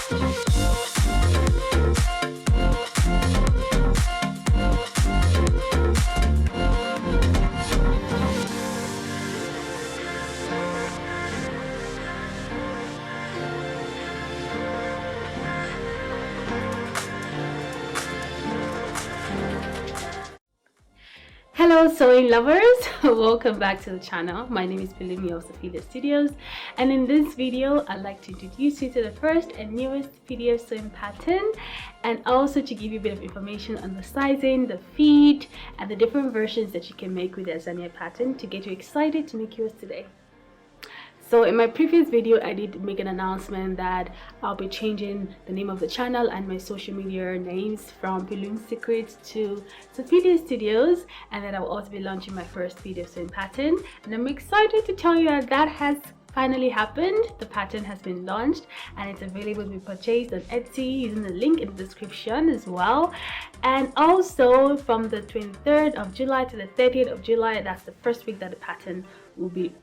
Hello sewing lovers, welcome back to the channel. My name is Pelumi of Sewphilia Studios, and in this video I'd like to introduce you to the first and newest PDF sewing pattern, and also to give you a bit of information on the sizing, the feet, and the different versions that you can make with the Azania pattern to get you excited to make yours today. So in my previous video, I did make an announcement that I'll be changing the name of the channel and my social media names from Pelumi Secrets to Sewphilia Studios, and then I will also be launching my first video sewing pattern. And I'm excited to tell you that that has finally happened. The pattern has been launched and it's available to be purchased on Etsy using the link in the description as well. And also from the 23rd of July to the 30th of July, that's the first week that the pattern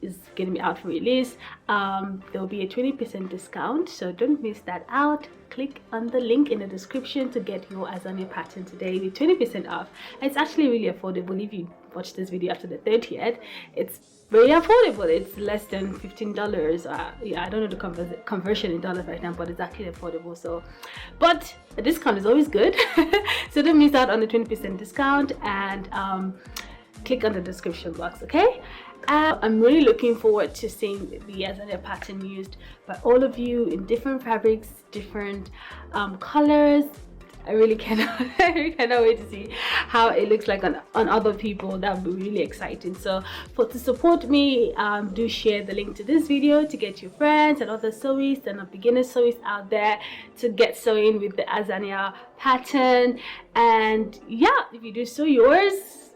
is going to be out for release. There will be a 20% discount, so don't miss that out. Click on the link in the description to get your Azania pattern today with 20% off. It's actually really affordable. If you watch this video after the 30th, it's very affordable. It's less than $15. Yeah, I don't know the conversion in dollars right now, but it's actually affordable. So, but a discount is always good. So don't miss out on the 20% discount, and click on the description box, okay? I'm really looking forward to seeing the Azania pattern used by all of you in different fabrics, different colors. I really cannot wait to see how it looks like on other people. That would be really exciting. So to support me, do share the link to this video to get your friends and other sewists and beginner sewists out there to get sewing with the Azania pattern. And yeah, if you do sew yours,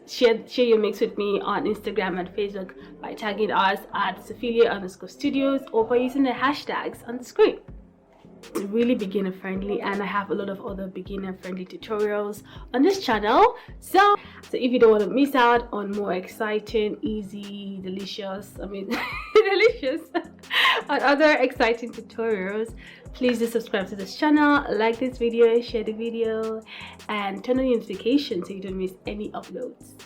share your mix with me on Instagram and Facebook by tagging us at Sewphilia_studios or by using the hashtags on the screen. It's really beginner friendly, and I have a lot of other beginner friendly tutorials on this channel. So if you don't want to miss out on more exciting, easy, delicious, delicious on other exciting tutorials, please do subscribe to this channel, like this video, share the video, and turn on the notifications so you don't miss any uploads.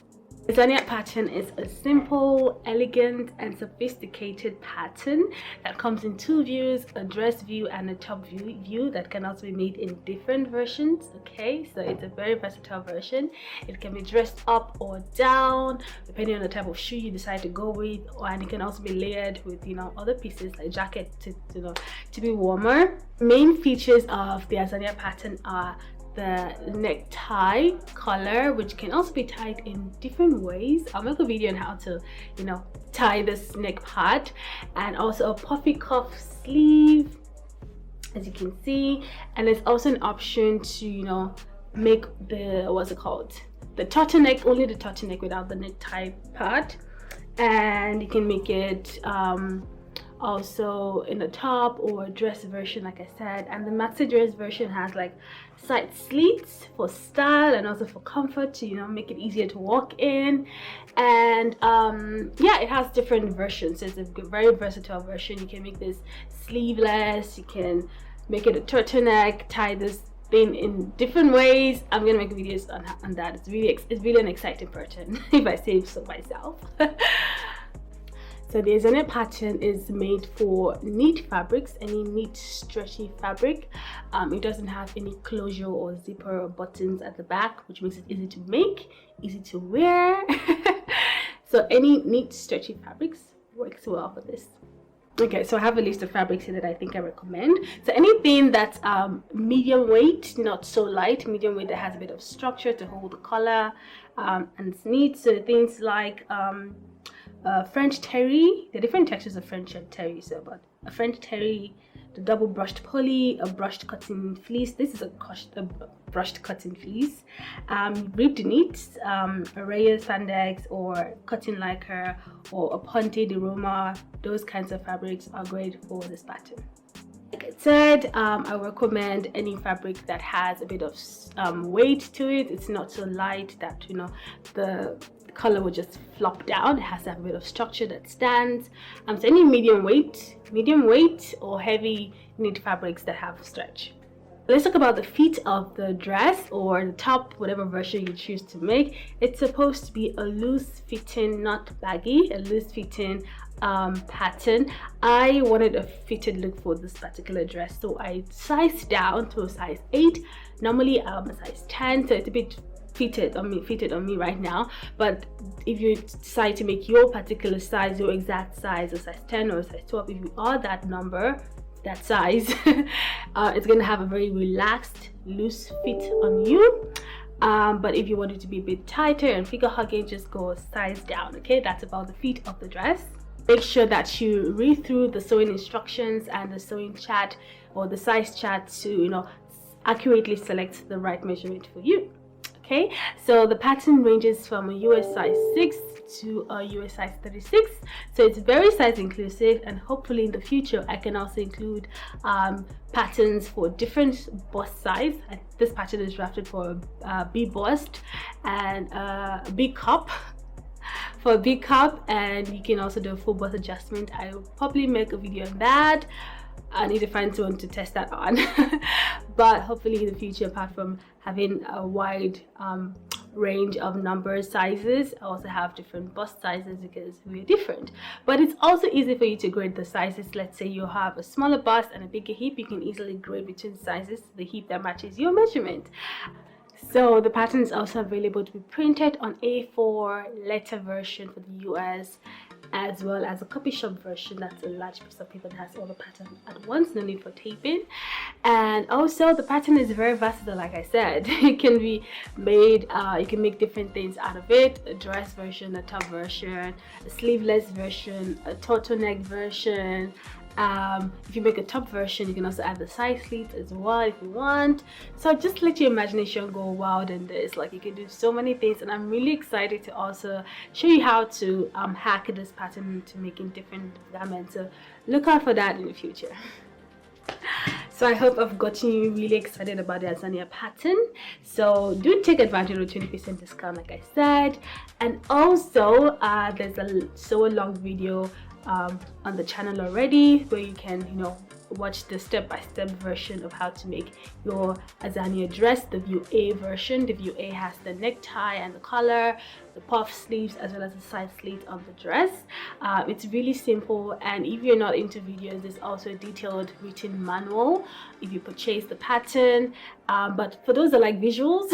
The Azania pattern is a simple, elegant, and sophisticated pattern that comes in two views, a dress view and a top view that can also be made in different versions. Okay, so it's a very versatile version. It can be dressed up or down depending on the type of shoe you decide to go with, and it can also be layered with other pieces like jacket to be warmer. Main features of the Azania pattern are the necktie collar, which can also be tied in different ways. I'll make a video on how to tie this neck part, and also a puffy cuff sleeve, as you can see. And there's also an option to make the the turtleneck, only the turtleneck without the necktie part, and you can make it also in the top or dress version, like I said. And the maxi dress version has like side slits for style and also for comfort to make it easier to walk in. And yeah, it has different versions. It's a very versatile version. You can make this sleeveless, you can make it a turtleneck, tie this thing in different ways. I'm gonna make videos on that. It's really an exciting pattern if I say so myself. So the Azania pattern is made for knit fabrics, any knit stretchy fabric. It doesn't have any closure or zipper or buttons at the back, which makes it easy to make, easy to wear. So any knit stretchy fabrics works well for this. Okay, so I have a list of fabrics here that I think I recommend. So anything that's medium weight, not so light, medium weight that has a bit of structure to hold the collar, and it's neat. So things like French terry, the different textures of French terry, but a French terry, the double brushed poly, a brushed cotton fleece. This is a brushed cotton fleece, ribbed knits, a rayas spandex or cotton lycra or a ponte de Roma. Those kinds of fabrics are great for this pattern. Like I said, I recommend any fabric that has a bit of weight to it. It's not so light that the color will just flop down. It has to have a bit of structure that stands. So any medium weight or heavy you need fabrics that have stretch. Let's talk about the feet of the dress or the top, whatever version you choose to make. It's supposed to be a loose fitting, not baggy, a loose fitting pattern. I wanted a fitted look for this particular dress, so I sized down to a size 8. Normally I'm a size 10, so it's a bit fitted on me right now. But if you decide to make your particular size, your exact size, a size 10 or a size 12, if you are that number, that size, it's gonna have a very relaxed, loose fit on you. But if you want it to be a bit tighter and figure hugging, just go a size down. Okay, that's about the feet of the dress. Make sure that you read through the sewing instructions and the sewing chart or the size chart to accurately select the right measurement for you. Okay, so the pattern ranges from a US size 6 to a US size 36, so it's very size inclusive, and hopefully in the future I can also include patterns for different bust size. This pattern is drafted for a B bust and a big cup. For a big cup, and you can also do a full bust adjustment. I'll probably make a video on that. I need to find someone to test that on. But hopefully in the future, apart from having a wide range of numbers, sizes, I also have different bust sizes because we're different. But it's also easy for you to grade the sizes. Let's say you have a smaller bust and a bigger hip, you can easily grade between sizes the hip that matches your measurement. So the pattern is also available to be printed on A4 letter version for the US, as well as a copy shop version. That's a large piece of paper that has all the pattern at once, no need for taping. And also the pattern is very versatile. Like I said, it can be made, you can make different things out of it: a dress version, a top version, a sleeveless version, a turtleneck version. If you make a top version, you can also add the side slits as well if you want. So just let your imagination go wild in this. Like, you can do so many things, and I'm really excited to also show you how to hack this pattern into making different garments. So look out for that in the future. So I hope I've gotten you really excited about the Azania pattern. So do take advantage of the 20% discount, like I said. And also there's a sew along video on the channel already, where you can watch the step-by-step version of how to make your Azania dress, the view A version. The view A has the necktie and the collar, the puff sleeves, as well as the side slit of the dress. It's really simple, and if you're not into videos, there's also a detailed written manual if you purchase the pattern. But for those that like visuals,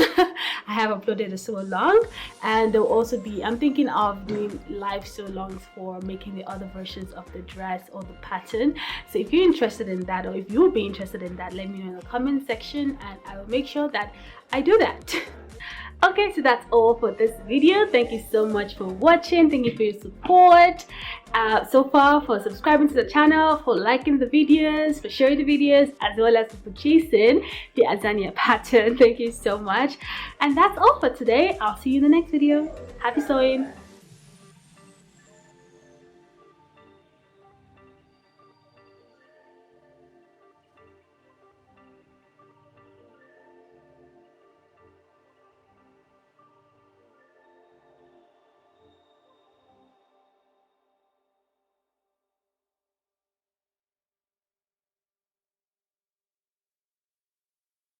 I have uploaded a sew along, and there'll also be, I'm thinking of doing live sew alongs for making the other versions of the dress or the pattern. So if you're interested in that, or if you'll be interested in that, let me know in the comment section, and I will make sure that I do that. Okay, so that's all for this video. Thank you so much for watching. Thank you for your support so far, for subscribing to the channel, for liking the videos, for sharing the videos, as well as for purchasing the Azania pattern. Thank you so much. And that's all for today. I'll see you in the next video. Happy sewing.